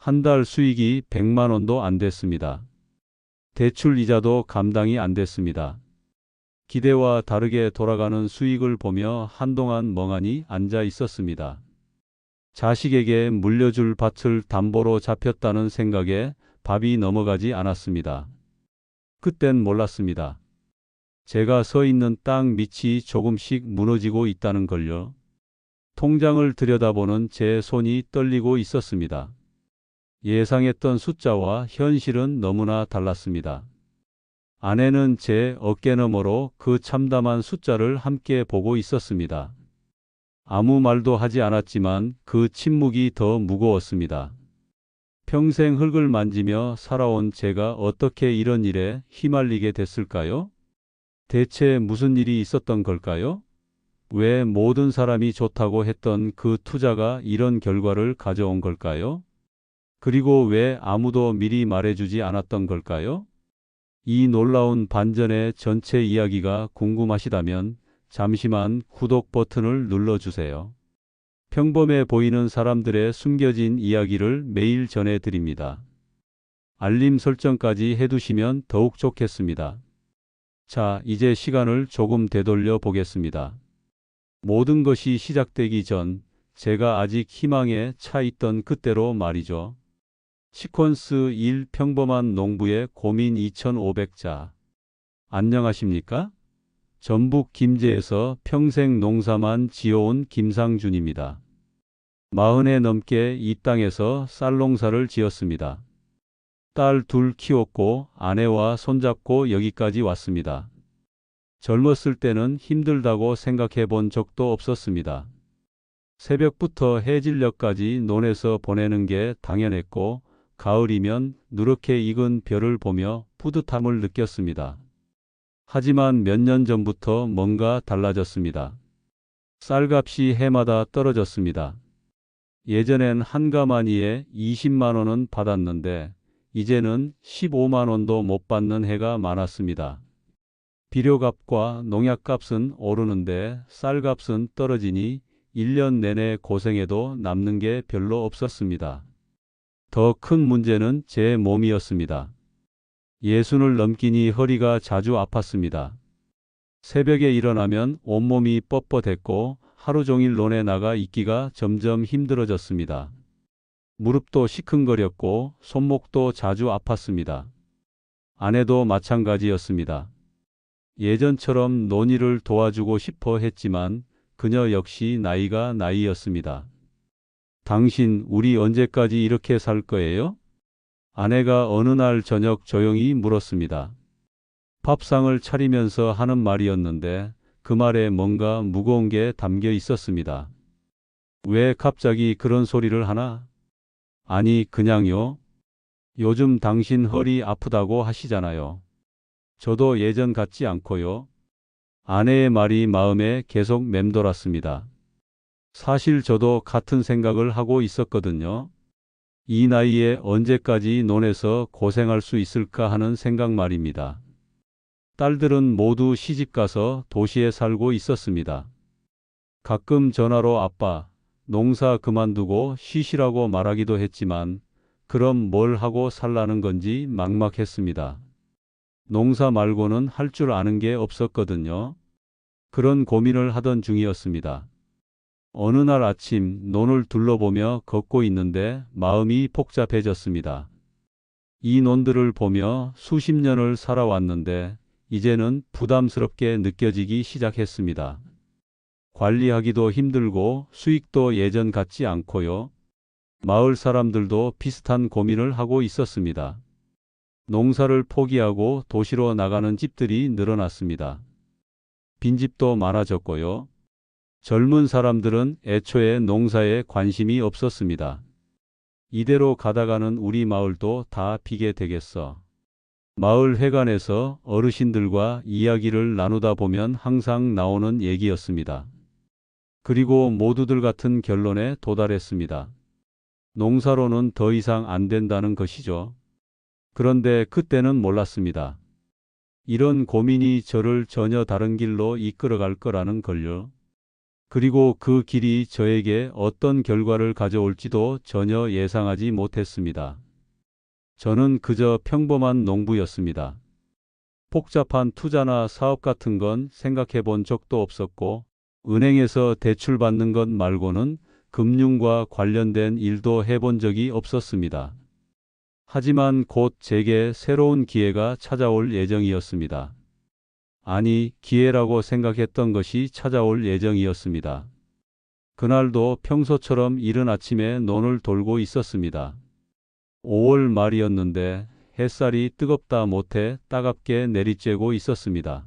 한 달 수익이 100만 원도 안 됐습니다. 대출 이자도 감당이 안 됐습니다. 기대와 다르게 돌아가는 수익을 보며 한동안 멍하니 앉아 있었습니다. 자식에게 물려줄 밭을 담보로 잡혔다는 생각에 밥이 넘어가지 않았습니다. 그땐 몰랐습니다. 제가 서 있는 땅 밑이 조금씩 무너지고 있다는 걸요. 통장을 들여다보는 제 손이 떨리고 있었습니다. 예상했던 숫자와 현실은 너무나 달랐습니다. 아내는 제 어깨 너머로 그 참담한 숫자를 함께 보고 있었습니다. 아무 말도 하지 않았지만 그 침묵이 더 무거웠습니다. 평생 흙을 만지며 살아온 제가 어떻게 이런 일에 휘말리게 됐을까요? 대체 무슨 일이 있었던 걸까요? 왜 모든 사람이 좋다고 했던 그 투자가 이런 결과를 가져온 걸까요? 그리고 왜 아무도 미리 말해주지 않았던 걸까요? 이 놀라운 반전의 전체 이야기가 궁금하시다면 잠시만 구독 버튼을 눌러주세요. 평범해 보이는 사람들의 숨겨진 이야기를 매일 전해드립니다. 알림 설정까지 해두시면 더욱 좋겠습니다. 자, 이제 시간을 조금 되돌려 보겠습니다. 모든 것이 시작되기 전 제가 아직 희망에 차 있던 그때로 말이죠. 시퀀스 1 평범한 농부의 고민 2500자. 안녕하십니까? 전북 김제에서 평생 농사만 지어온 김상준입니다. 40해 넘게 이 땅에서 쌀농사를 지었습니다. 딸 둘 키웠고 아내와 손잡고 여기까지 왔습니다. 젊었을 때는 힘들다고 생각해 본 적도 없었습니다. 새벽부터 해질녘까지 논에서 보내는 게 당연했고 가을이면 누렇게 익은 벼를 보며 뿌듯함을 느꼈습니다. 하지만 몇 년 전부터 뭔가 달라졌습니다. 쌀값이 해마다 떨어졌습니다. 예전엔 한 가마니에 20만 원은 받았는데 이제는 15만 원도 못 받는 해가 많았습니다. 비료값과 농약값은 오르는데 쌀값은 떨어지니 1년 내내 고생해도 남는 게 별로 없었습니다. 더 큰 문제는 제 몸이었습니다. 60을 넘기니 허리가 자주 아팠습니다. 새벽에 일어나면 온몸이 뻣뻣했고 하루 종일 논에 나가 있기가 점점 힘들어졌습니다. 무릎도 시큰거렸고 손목도 자주 아팠습니다. 아내도 마찬가지였습니다. 예전처럼 논일을 도와주고 싶어 했지만 그녀 역시 나이가 나이였습니다. 당신, 우리 언제까지 이렇게 살 거예요? 아내가 어느 날 저녁 조용히 물었습니다. 밥상을 차리면서 하는 말이었는데 그 말에 뭔가 무거운 게 담겨 있었습니다. 왜 갑자기 그런 소리를 하나? 아니, 그냥요. 요즘 당신 허리 아프다고 하시잖아요. 저도 예전 같지 않고요. 아내의 말이 마음에 계속 맴돌았습니다. 사실 저도 같은 생각을 하고 있었거든요. 이 나이에 언제까지 논에서 고생할 수 있을까 하는 생각 말입니다. 딸들은 모두 시집가서 도시에 살고 있었습니다. 가끔 전화로 아빠, 농사 그만두고 쉬시라고 말하기도 했지만 그럼 뭘 하고 살라는 건지 막막했습니다. 농사 말고는 할 줄 아는 게 없었거든요. 그런 고민을 하던 중이었습니다. 어느 날 아침 논을 둘러보며 걷고 있는데 마음이 복잡해졌습니다. 이 논들을 보며 수십 년을 살아왔는데 이제는 부담스럽게 느껴지기 시작했습니다. 관리하기도 힘들고 수익도 예전 같지 않고요. 마을 사람들도 비슷한 고민을 하고 있었습니다. 농사를 포기하고 도시로 나가는 집들이 늘어났습니다. 빈집도 많아졌고요. 젊은 사람들은 애초에 농사에 관심이 없었습니다. 이대로 가다가는 우리 마을도 다 비게 되겠어. 마을 회관에서 어르신들과 이야기를 나누다 보면 항상 나오는 얘기였습니다. 그리고 모두들 같은 결론에 도달했습니다. 농사로는 더 이상 안 된다는 것이죠. 그런데 그때는 몰랐습니다. 이런 고민이 저를 전혀 다른 길로 이끌어갈 거라는 걸요. 그리고 그 길이 저에게 어떤 결과를 가져올지도 전혀 예상하지 못했습니다. 저는 그저 평범한 농부였습니다. 복잡한 투자나 사업 같은 건 생각해 본 적도 없었고, 은행에서 대출 받는 것 말고는 금융과 관련된 일도 해본 적이 없었습니다. 하지만 곧 제게 새로운 기회가 찾아올 예정이었습니다. 아니, 기회라고 생각했던 것이 찾아올 예정이었습니다. 그날도 평소처럼 이른 아침에 논을 돌고 있었습니다. 5월 말이었는데 햇살이 뜨겁다 못해 따갑게 내리쬐고 있었습니다.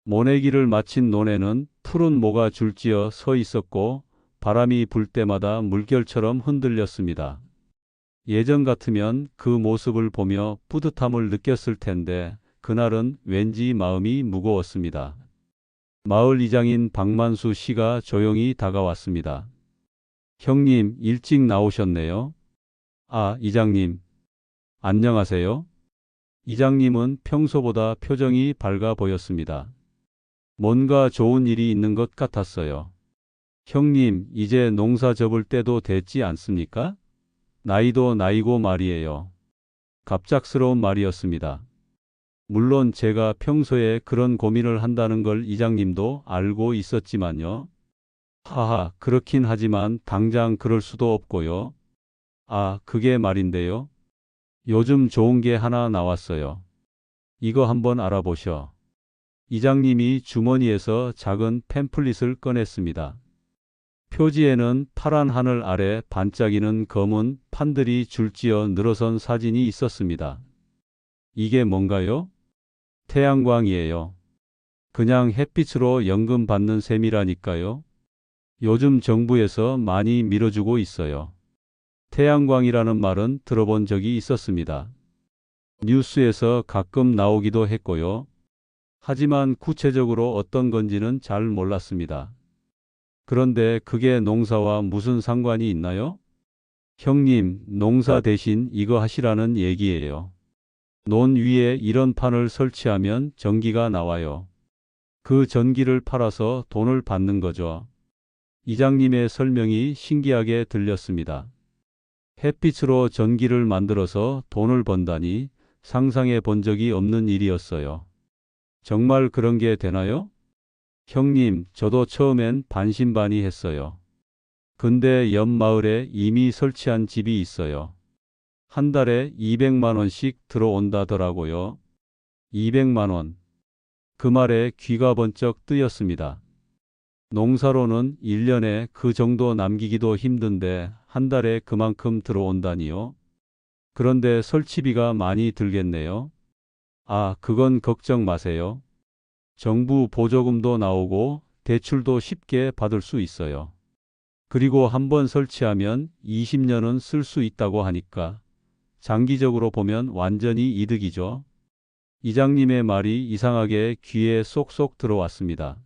모내기를 마친 논에는 푸른 모가 줄지어 서 있었고 바람이 불 때마다 물결처럼 흔들렸습니다. 예전 같으면 그 모습을 보며 뿌듯함을 느꼈을 텐데 그날은 왠지 마음이 무거웠습니다. 마을 이장인 박만수 씨가 조용히 다가왔습니다. 형님, 일찍 나오셨네요. 아, 이장님. 안녕하세요. 이장님은 평소보다 표정이 밝아 보였습니다. 뭔가 좋은 일이 있는 것 같았어요. 형님, 이제 농사 접을 때도 됐지 않습니까? 나이도 나이고 말이에요. 갑작스러운 말이었습니다. 물론 제가 평소에 그런 고민을 한다는 걸 이장님도 알고 있었지만요. 하하, 그렇긴 하지만 당장 그럴 수도 없고요. 아, 그게 말인데요. 요즘 좋은 게 하나 나왔어요. 이거 한번 알아보셔. 이장님이 주머니에서 작은 팸플릿을 꺼냈습니다. 표지에는 파란 하늘 아래 반짝이는 검은 판들이 줄지어 늘어선 사진이 있었습니다. 이게 뭔가요? 태양광이에요. 그냥 햇빛으로 연금 받는 셈이라니까요. 요즘 정부에서 많이 밀어주고 있어요. 태양광이라는 말은 들어본 적이 있었습니다. 뉴스에서 가끔 나오기도 했고요. 하지만 구체적으로 어떤 건지는 잘 몰랐습니다. 그런데 그게 농사와 무슨 상관이 있나요? 형님, 농사 대신 이거 하시라는 얘기예요. 논 위에 이런 판을 설치하면 전기가 나와요. 그 전기를 팔아서 돈을 받는 거죠. 이장님의 설명이 신기하게 들렸습니다. 햇빛으로 전기를 만들어서 돈을 번다니 상상해 본 적이 없는 일이었어요. 정말 그런 게 되나요? 형님, 저도 처음엔 반신반의했어요. 근데 옆 마을에 이미 설치한 집이 있어요. 한 달에 200만 원씩 들어온다더라고요. 200만 원. 그 말에 귀가 번쩍 뜨였습니다. 농사로는 1년에 그 정도 남기기도 힘든데 한 달에 그만큼 들어온다니요. 그런데 설치비가 많이 들겠네요. 아, 그건 걱정 마세요. 정부 보조금도 나오고 대출도 쉽게 받을 수 있어요. 그리고 한번 설치하면 20년은 쓸 수 있다고 하니까 장기적으로 보면 완전히 이득이죠. 이장님의 말이 이상하게 귀에 쏙쏙 들어왔습니다.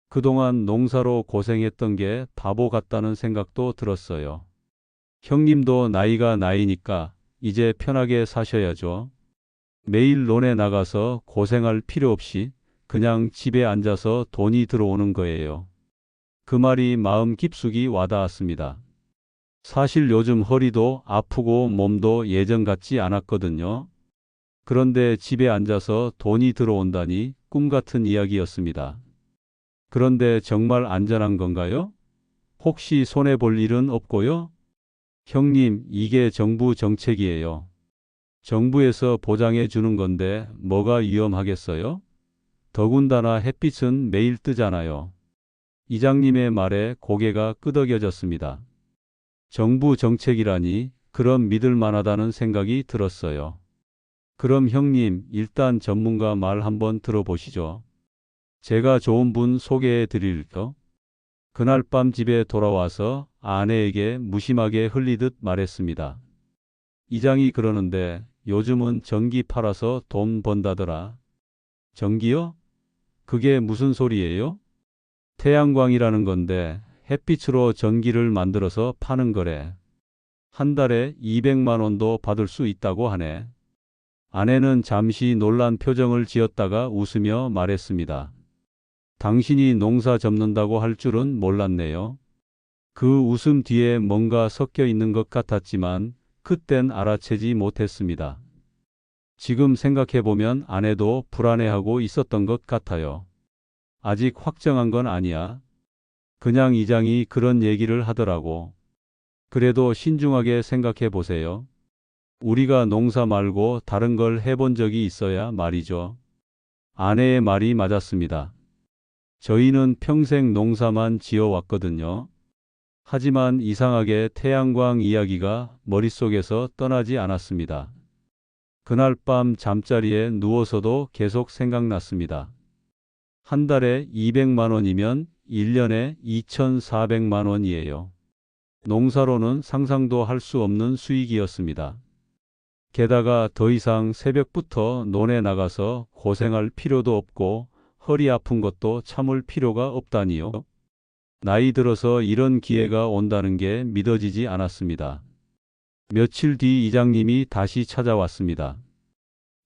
그동안 농사로 고생했던 게 바보 같다는 생각도 들었어요. 형님도 나이가 나이니까 이제 편하게 사셔야죠. 매일 논에 나가서 고생할 필요 없이 그냥 집에 앉아서 돈이 들어오는 거예요. 그 말이 마음 깊숙이 와닿았습니다. 사실 요즘 허리도 아프고 몸도 예전 같지 않았거든요. 그런데 집에 앉아서 돈이 들어온다니 꿈 같은 이야기였습니다. 그런데 정말 안전한 건가요? 혹시 손해볼 일은 없고요? 형님, 이게 정부 정책이에요. 정부에서 보장해 주는 건데 뭐가 위험하겠어요? 더군다나 햇빛은 매일 뜨잖아요. 이장님의 말에 고개가 끄덕여졌습니다. 정부 정책이라니 그럼 믿을 만하다는 생각이 들었어요. 그럼 형님, 일단 전문가 말 한번 들어보시죠. 제가 좋은 분 소개해 드릴게요. 그날 밤 집에 돌아와서 아내에게 무심하게 흘리듯 말했습니다. 이장이 그러는데 요즘은 전기 팔아서 돈 번다더라. 전기요? 그게 무슨 소리예요? 태양광이라는 건데 햇빛으로 전기를 만들어서 파는 거래. 한 달에 200만 원도 받을 수 있다고 하네. 아내는 잠시 놀란 표정을 지었다가 웃으며 말했습니다. 당신이 농사 접는다고 할 줄은 몰랐네요. 그 웃음 뒤에 뭔가 섞여 있는 것 같았지만 그땐 알아채지 못했습니다. 지금 생각해보면 아내도 불안해하고 있었던 것 같아요. 아직 확정한 건 아니야. 그냥 이장이 그런 얘기를 하더라고. 그래도 신중하게 생각해 보세요. 우리가 농사 말고 다른 걸 해본 적이 있어야 말이죠. 아내의 말이 맞았습니다. 저희는 평생 농사만 지어왔거든요. 하지만 이상하게 태양광 이야기가 머릿속에서 떠나지 않았습니다. 그날 밤 잠자리에 누워서도 계속 생각났습니다. 한 달에 200만 원이면 1년에 2,400만 원이에요. 농사로는 상상도 할 수 없는 수익이었습니다. 게다가 더 이상 새벽부터 논에 나가서 고생할 필요도 없고 허리 아픈 것도 참을 필요가 없다니요. 나이 들어서 이런 기회가 온다는 게 믿어지지 않았습니다. 며칠 뒤 이장님이 다시 찾아왔습니다.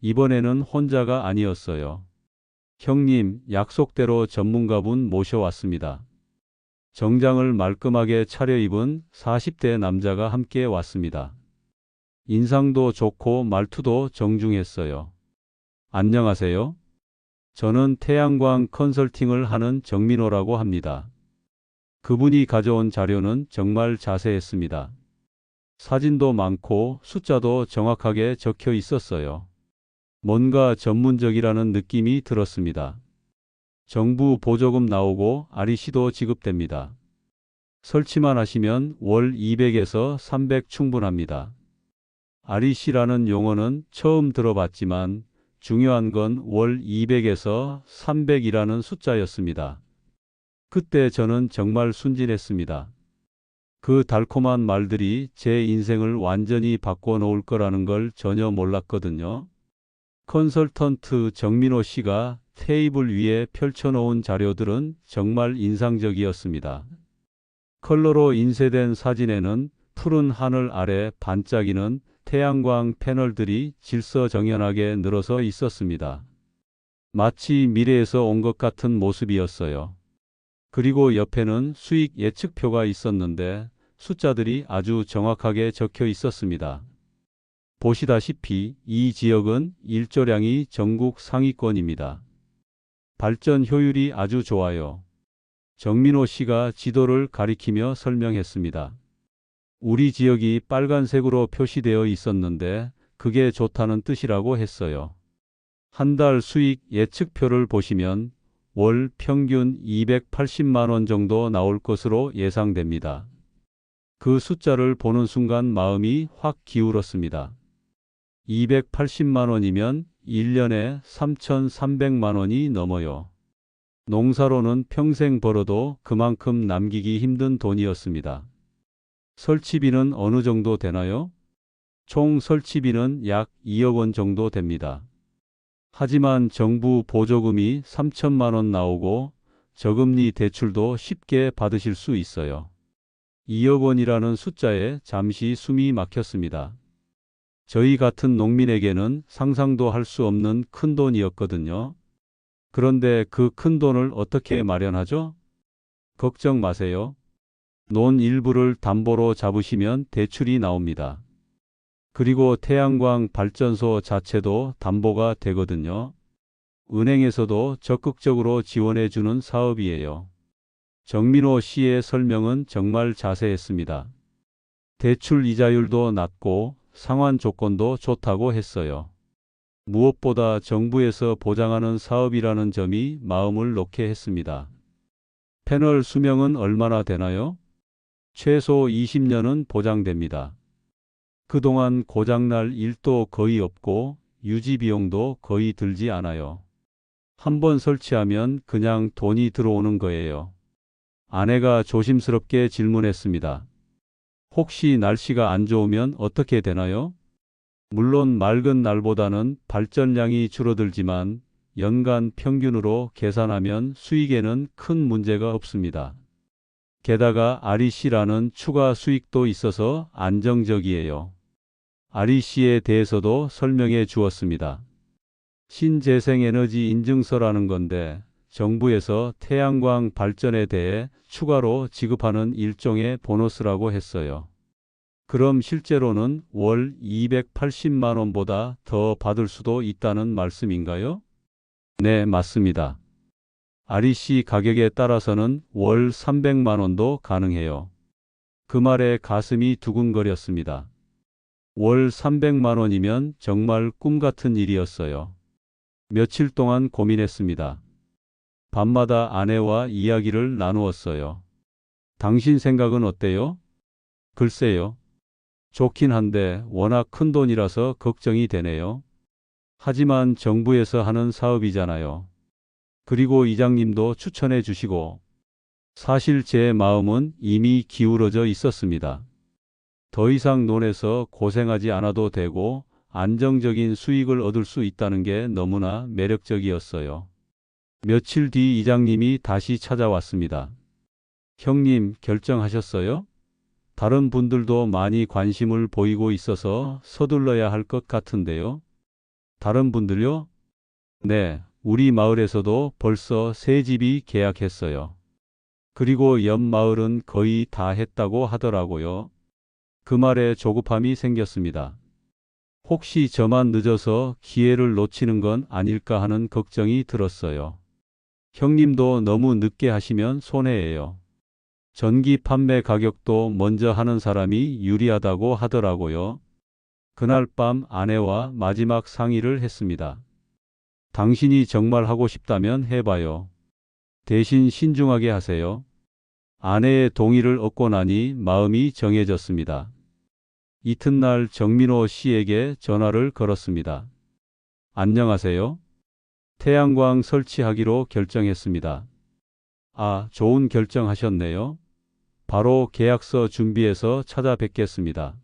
이번에는 혼자가 아니었어요. 형님, 약속대로 전문가분 모셔왔습니다. 정장을 말끔하게 차려입은 40대 남자가 함께 왔습니다. 인상도 좋고 말투도 정중했어요. 안녕하세요. 저는 태양광 컨설팅을 하는 정민호라고 합니다. 그분이 가져온 자료는 정말 자세했습니다. 사진도 많고 숫자도 정확하게 적혀 있었어요. 뭔가 전문적이라는 느낌이 들었습니다. 정부 보조금 나오고 REC도 지급됩니다. 설치만 하시면 월 200에서 300 충분합니다. REC라는 용어는 처음 들어봤지만 중요한 건 월 200에서 300이라는 숫자였습니다. 그때 저는 정말 순진했습니다. 그 달콤한 말들이 제 인생을 완전히 바꿔놓을 거라는 걸 전혀 몰랐거든요. 컨설턴트 정민호 씨가 테이블 위에 펼쳐놓은 자료들은 정말 인상적이었습니다. 컬러로 인쇄된 사진에는 푸른 하늘 아래 반짝이는 태양광 패널들이 질서정연하게 늘어서 있었습니다. 마치 미래에서 온 것 같은 모습이었어요. 그리고 옆에는 수익 예측표가 있었는데 숫자들이 아주 정확하게 적혀 있었습니다. 보시다시피 이 지역은 일조량이 전국 상위권입니다. 발전 효율이 아주 좋아요. 정민호 씨가 지도를 가리키며 설명했습니다. 우리 지역이 빨간색으로 표시되어 있었는데 그게 좋다는 뜻이라고 했어요. 한 달 수익 예측표를 보시면 월 평균 280만 원 정도 나올 것으로 예상됩니다. 그 숫자를 보는 순간 마음이 확 기울었습니다. 280만 원이면 1년에 3,300만 원이 넘어요. 농사로는 평생 벌어도 그만큼 남기기 힘든 돈이었습니다. 설치비는 어느 정도 되나요? 총 설치비는 약 2억 원 정도 됩니다. 하지만 정부 보조금이 3천만 원 나오고 저금리 대출도 쉽게 받으실 수 있어요. 2억 원이라는 숫자에 잠시 숨이 막혔습니다. 저희 같은 농민에게는 상상도 할 수 없는 큰 돈이었거든요. 그런데 그 큰 돈을 어떻게 마련하죠? 걱정 마세요. 논 일부를 담보로 잡으시면 대출이 나옵니다. 그리고 태양광 발전소 자체도 담보가 되거든요. 은행에서도 적극적으로 지원해주는 사업이에요. 정민호 씨의 설명은 정말 자세했습니다. 대출 이자율도 낮고 상환 조건도 좋다고 했어요. 무엇보다 정부에서 보장하는 사업이라는 점이 마음을 놓게 했습니다. 패널 수명은 얼마나 되나요? 최소 20년은 보장됩니다. 그동안 고장날 일도 거의 없고 유지 비용도 거의 들지 않아요. 한번 설치하면 그냥 돈이 들어오는 거예요. 아내가 조심스럽게 질문했습니다. 혹시 날씨가 안 좋으면 어떻게 되나요? 물론 맑은 날보다는 발전량이 줄어들지만 연간 평균으로 계산하면 수익에는 큰 문제가 없습니다. 게다가 REC라는 추가 수익도 있어서 안정적이에요. REC에 대해서도 설명해 주었습니다. 신재생에너지 인증서라는 건데 정부에서 태양광 발전에 대해 추가로 지급하는 일종의 보너스라고 했어요. 그럼 실제로는 월 280만 원보다 더 받을 수도 있다는 말씀인가요? 네, 맞습니다. REC 가격에 따라서는 월 300만 원도 가능해요. 그 말에 가슴이 두근거렸습니다. 월 300만 원이면 정말 꿈 같은 일이었어요. 며칠 동안 고민했습니다. 밤마다 아내와 이야기를 나누었어요. 당신 생각은 어때요? 글쎄요. 좋긴 한데 워낙 큰 돈이라서 걱정이 되네요. 하지만 정부에서 하는 사업이잖아요. 그리고 이장님도 추천해 주시고, 사실 제 마음은 이미 기울어져 있었습니다. 더 이상 논에서 고생하지 않아도 되고 안정적인 수익을 얻을 수 있다는 게 너무나 매력적이었어요. 며칠 뒤 이장님이 다시 찾아왔습니다. 형님, 결정하셨어요? 다른 분들도 많이 관심을 보이고 있어서 서둘러야 할 것 같은데요. 다른 분들요? 네, 우리 마을에서도 벌써 세 집이 계약했어요. 그리고 옆 마을은 거의 다 했다고 하더라고요. 그 말에 조급함이 생겼습니다. 혹시 저만 늦어서 기회를 놓치는 건 아닐까 하는 걱정이 들었어요. 형님도 너무 늦게 하시면 손해예요. 전기 판매 가격도 먼저 하는 사람이 유리하다고 하더라고요. 그날 밤 아내와 마지막 상의를 했습니다. 당신이 정말 하고 싶다면 해봐요. 대신 신중하게 하세요. 아내의 동의를 얻고 나니 마음이 정해졌습니다. 이튿날 정민호 씨에게 전화를 걸었습니다. 안녕하세요. 태양광 설치하기로 결정했습니다. 아, 좋은 결정하셨네요. 바로 계약서 준비해서 찾아뵙겠습니다.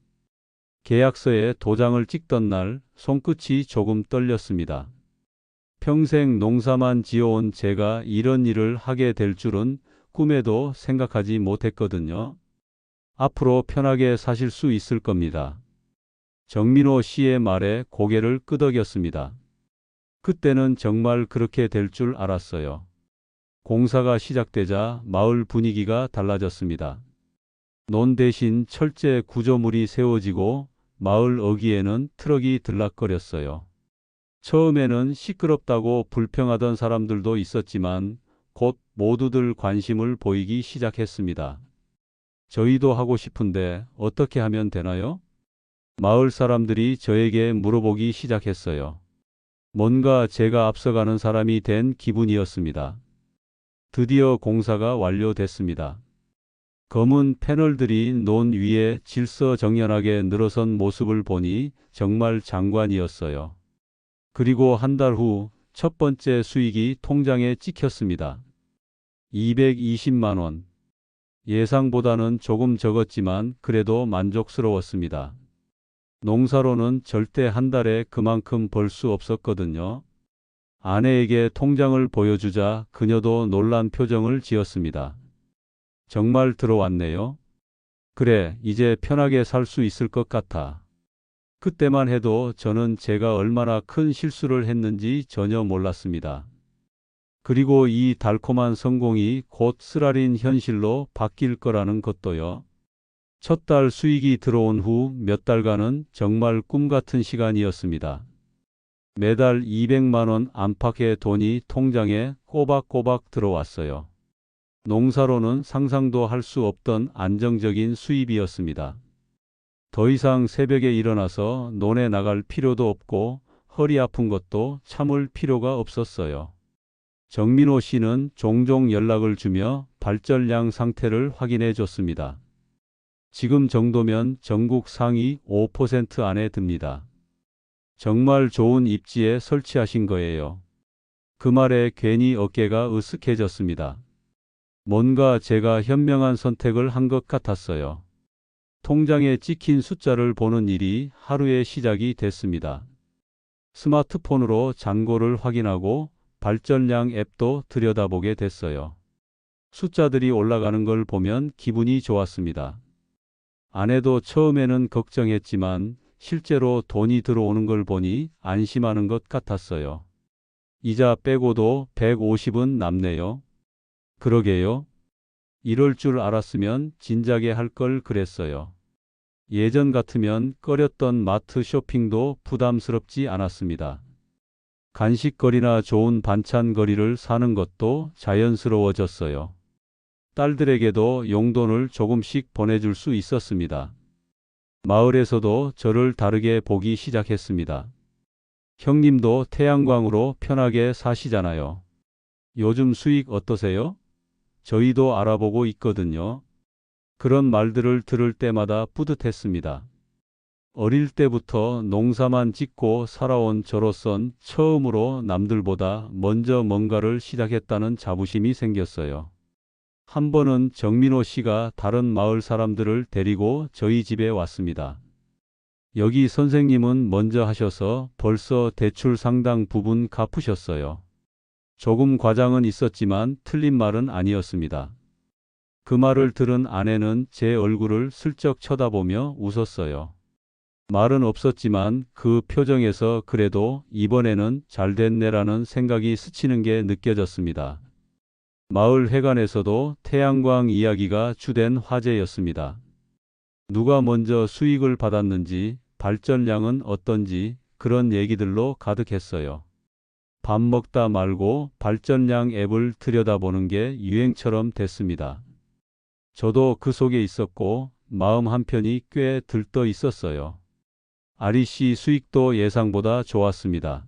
계약서에 도장을 찍던 날 손끝이 조금 떨렸습니다. 평생 농사만 지어온 제가 이런 일을 하게 될 줄은 꿈에도 생각하지 못했거든요. 앞으로 편하게 사실 수 있을 겁니다. 정민호 씨의 말에 고개를 끄덕였습니다. 그때는 정말 그렇게 될 줄 알았어요. 공사가 시작되자 마을 분위기가 달라졌습니다. 논 대신 철제 구조물이 세워지고 마을 어귀에는 트럭이 들락거렸어요. 처음에는 시끄럽다고 불평하던 사람들도 있었지만 곧 모두들 관심을 보이기 시작했습니다. 저희도 하고 싶은데 어떻게 하면 되나요? 마을 사람들이 저에게 물어보기 시작했어요. 뭔가 제가 앞서가는 사람이 된 기분이었습니다. 드디어 공사가 완료됐습니다. 검은 패널들이 논 위에 질서정연하게 늘어선 모습을 보니 정말 장관이었어요. 그리고 한 달 후 첫 번째 수익이 통장에 찍혔습니다. 220만 원. 예상보다는 조금 적었지만 그래도 만족스러웠습니다. 농사로는 절대 한 달에 그만큼 벌 수 없었거든요. 아내에게 통장을 보여주자 그녀도 놀란 표정을 지었습니다. 정말 들어왔네요. 그래, 이제 편하게 살 수 있을 것 같아. 그때만 해도 저는 제가 얼마나 큰 실수를 했는지 전혀 몰랐습니다. 그리고 이 달콤한 성공이 곧 쓰라린 현실로 바뀔 거라는 것도요. 첫 달 수익이 들어온 후 몇 달간은 정말 꿈 같은 시간이었습니다. 매달 200만 원 안팎의 돈이 통장에 꼬박꼬박 들어왔어요. 농사로는 상상도 할 수 없던 안정적인 수입이었습니다. 더 이상 새벽에 일어나서 논에 나갈 필요도 없고 허리 아픈 것도 참을 필요가 없었어요. 정민호 씨는 종종 연락을 주며 발전량 상태를 확인해 줬습니다. 지금 정도면 전국 상위 5% 안에 듭니다. 정말 좋은 입지에 설치하신 거예요. 그 말에 괜히 어깨가 으쓱해졌습니다. 뭔가 제가 현명한 선택을 한 것 같았어요. 통장에 찍힌 숫자를 보는 일이 하루의 시작이 됐습니다. 스마트폰으로 잔고를 확인하고 발전량 앱도 들여다보게 됐어요. 숫자들이 올라가는 걸 보면 기분이 좋았습니다. 아내도 처음에는 걱정했지만 실제로 돈이 들어오는 걸 보니 안심하는 것 같았어요. 이자 빼고도 150은 남네요. 그러게요. 이럴 줄 알았으면 진작에 할 걸 그랬어요. 예전 같으면 꺼렸던 마트 쇼핑도 부담스럽지 않았습니다. 간식거리나 좋은 반찬거리를 사는 것도 자연스러워졌어요. 딸들에게도 용돈을 조금씩 보내줄 수 있었습니다. 마을에서도 저를 다르게 보기 시작했습니다. 형님도 태양광으로 편하게 사시잖아요. 요즘 수익 어떠세요? 저희도 알아보고 있거든요. 그런 말들을 들을 때마다 뿌듯했습니다. 어릴 때부터 농사만 짓고 살아온 저로선 처음으로 남들보다 먼저 뭔가를 시작했다는 자부심이 생겼어요. 한 번은 정민호 씨가 다른 마을 사람들을 데리고 저희 집에 왔습니다. 여기 선생님은 먼저 하셔서 벌써 대출 상당 부분 갚으셨어요. 조금 과장은 있었지만 틀린 말은 아니었습니다. 그 말을 들은 아내는 제 얼굴을 슬쩍 쳐다보며 웃었어요. 말은 없었지만 그 표정에서 그래도 이번에는 잘 됐네라는 생각이 스치는 게 느껴졌습니다. 마을 회관에서도 태양광 이야기가 주된 화제였습니다. 누가 먼저 수익을 받았는지, 발전량은 어떤지 그런 얘기들로 가득했어요. 밥 먹다 말고 발전량 앱을 들여다보는 게 유행처럼 됐습니다. 저도 그 속에 있었고 마음 한편이 꽤 들떠 있었어요. 아리 씨 수익도 예상보다 좋았습니다.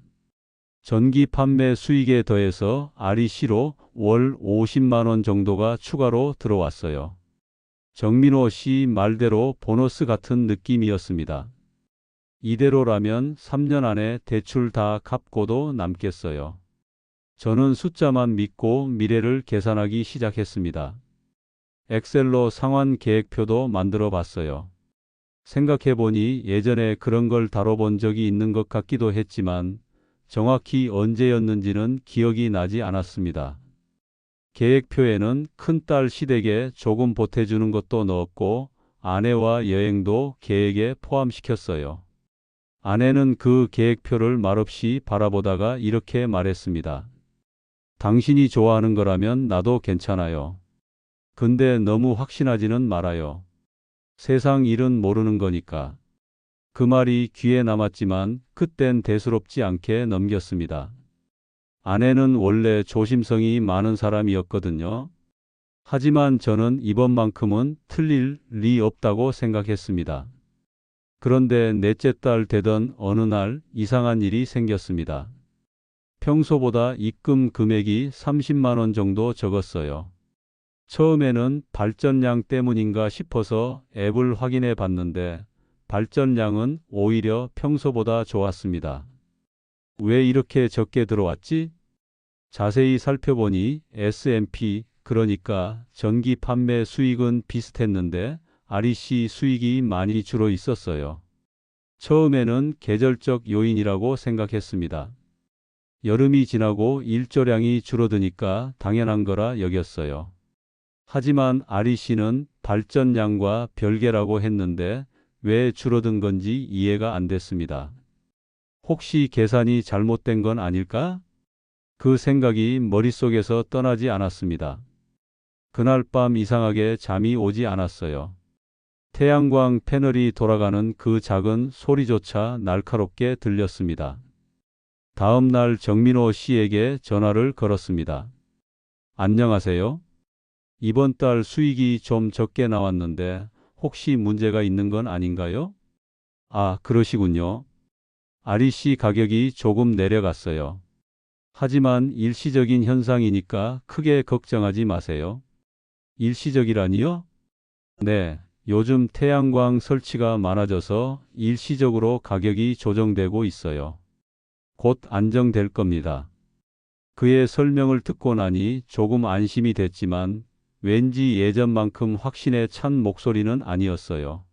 전기 판매 수익에 더해서 아리 씨로 월 50만 원 정도가 추가로 들어왔어요. 정민호 씨 말대로 보너스 같은 느낌이었습니다. 이대로라면 3년 안에 대출 다 갚고도 남겠어요. 저는 숫자만 믿고 미래를 계산하기 시작했습니다. 엑셀로 상환 계획표도 만들어 봤어요. 생각해보니 예전에 그런 걸 다뤄본 적이 있는 것 같기도 했지만 정확히 언제였는지는 기억이 나지 않았습니다. 계획표에는 큰딸 시댁에 조금 보태주는 것도 넣었고 아내와 여행도 계획에 포함시켰어요. 아내는 그 계획표를 말없이 바라보다가 이렇게 말했습니다. 당신이 좋아하는 거라면 나도 괜찮아요. 근데 너무 확신하지는 말아요. 세상 일은 모르는 거니까. 그 말이 귀에 남았지만 그땐 대수롭지 않게 넘겼습니다. 아내는 원래 조심성이 많은 사람이었거든요. 하지만 저는 이번만큼은 틀릴 리 없다고 생각했습니다. 그런데 넷째 딸 되던 어느 날 이상한 일이 생겼습니다. 평소보다 입금 금액이 30만 원 정도 적었어요. 처음에는 발전량 때문인가 싶어서 앱을 확인해 봤는데 발전량은 오히려 평소보다 좋았습니다. 왜 이렇게 적게 들어왔지? 자세히 살펴보니 S&P, 그러니까 전기 판매 수익은 비슷했는데 REC 수익이 많이 줄어 있었어요. 처음에는 계절적 요인이라고 생각했습니다. 여름이 지나고 일조량이 줄어드니까 당연한 거라 여겼어요. 하지만 REC는 발전량과 별개라고 했는데 왜 줄어든 건지 이해가 안 됐습니다. 혹시 계산이 잘못된 건 아닐까? 그 생각이 머릿속에서 떠나지 않았습니다. 그날 밤 이상하게 잠이 오지 않았어요. 태양광 패널이 돌아가는 그 작은 소리조차 날카롭게 들렸습니다. 다음 날 정민호 씨에게 전화를 걸었습니다. 안녕하세요. 이번 달 수익이 좀 적게 나왔는데 혹시 문제가 있는 건 아닌가요? 아, 그러시군요. REC 가격이 조금 내려갔어요. 하지만 일시적인 현상이니까 크게 걱정하지 마세요. 일시적이라니요? 네, 요즘 태양광 설치가 많아져서 일시적으로 가격이 조정되고 있어요. 곧 안정될 겁니다. 그의 설명을 듣고 나니 조금 안심이 됐지만 왠지 예전만큼 확신에 찬 목소리는 아니었어요.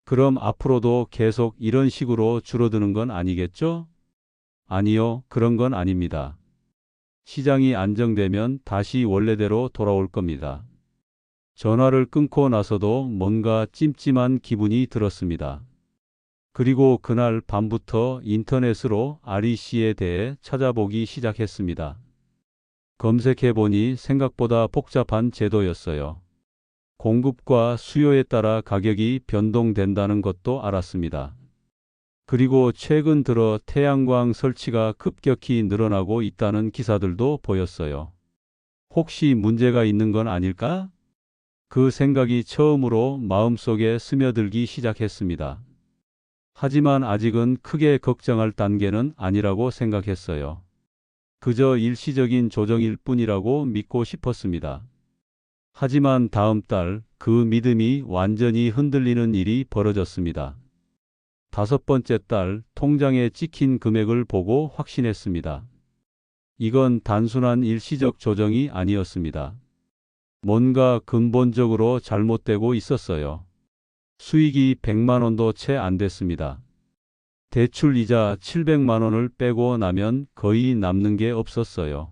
그럼 앞으로도 계속 이런 식으로 줄어드는 건 아니겠죠? 아니요, 그런 건 아닙니다. 시장이 안정되면 다시 원래대로 돌아올 겁니다. 전화를 끊고 나서도 뭔가 찜찜한 기분이 들었습니다. 그리고 그날 밤부터 인터넷으로 REC에 대해 찾아보기 시작했습니다. 검색해보니 생각보다 복잡한 제도였어요. 공급과 수요에 따라 가격이 변동된다는 것도 알았습니다. 그리고 최근 들어 태양광 설치가 급격히 늘어나고 있다는 기사들도 보였어요. 혹시 문제가 있는 건 아닐까? 그 생각이 처음으로 마음속에 스며들기 시작했습니다. 하지만 아직은 크게 걱정할 단계는 아니라고 생각했어요. 그저 일시적인 조정일 뿐이라고 믿고 싶었습니다. 하지만 다음 달 그 믿음이 완전히 흔들리는 일이 벌어졌습니다. 다섯 번째 달 통장에 찍힌 금액을 보고 확신했습니다. 이건 단순한 일시적 조정이 아니었습니다. 뭔가 근본적으로 잘못되고 있었어요. 수익이 100만 원도 채 안 됐습니다. 대출 이자 700만 원을 빼고 나면 거의 남는 게 없었어요.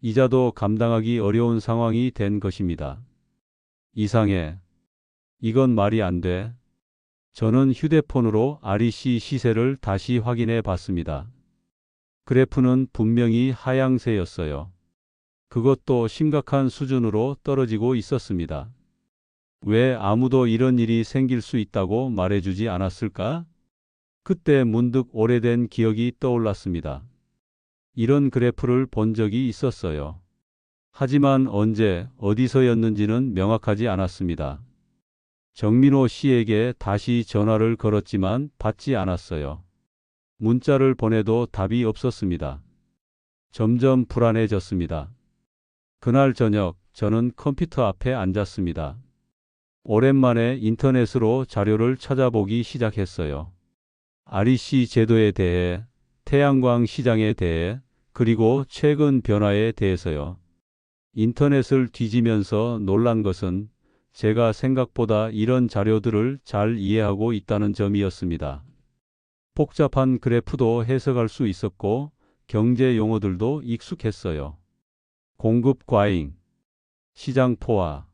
이자도 감당하기 어려운 상황이 된 것입니다. 이상해. 이건 말이 안 돼. 저는 휴대폰으로 REC 시세를 다시 확인해 봤습니다. 그래프는 분명히 하향세였어요. 그것도 심각한 수준으로 떨어지고 있었습니다. 왜 아무도 이런 일이 생길 수 있다고 말해주지 않았을까? 그때 문득 오래된 기억이 떠올랐습니다. 이런 그래프를 본 적이 있었어요. 하지만 언제, 어디서였는지는 명확하지 않았습니다. 정민호 씨에게 다시 전화를 걸었지만 받지 않았어요. 문자를 보내도 답이 없었습니다. 점점 불안해졌습니다. 그날 저녁 저는 컴퓨터 앞에 앉았습니다. 오랜만에 인터넷으로 자료를 찾아보기 시작했어요. REC 제도에 대해, 태양광 시장에 대해, 그리고 최근 변화에 대해서요. 인터넷을 뒤지면서 놀란 것은 제가 생각보다 이런 자료들을 잘 이해하고 있다는 점이었습니다. 복잡한 그래프도 해석할 수 있었고 경제 용어들도 익숙했어요. 공급 과잉, 시장 포화.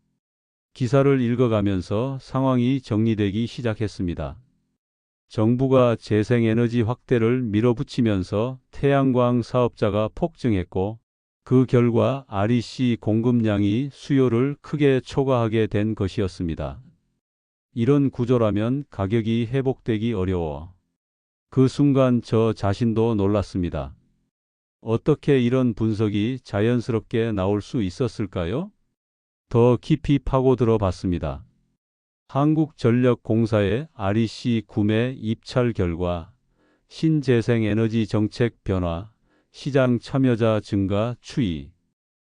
기사를 읽어가면서 상황이 정리되기 시작했습니다. 정부가 재생에너지 확대를 밀어붙이면서 태양광 사업자가 폭증했고 그 결과 REC 공급량이 수요를 크게 초과하게 된 것이었습니다. 이런 구조라면 가격이 회복되기 어려워. 그 순간 저 자신도 놀랐습니다. 어떻게 이런 분석이 자연스럽게 나올 수 있었을까요? 더 깊이 파고들어 봤습니다. 한국전력공사의 REC 구매 입찰 결과, 신재생에너지 정책 변화, 시장 참여자 증가 추이.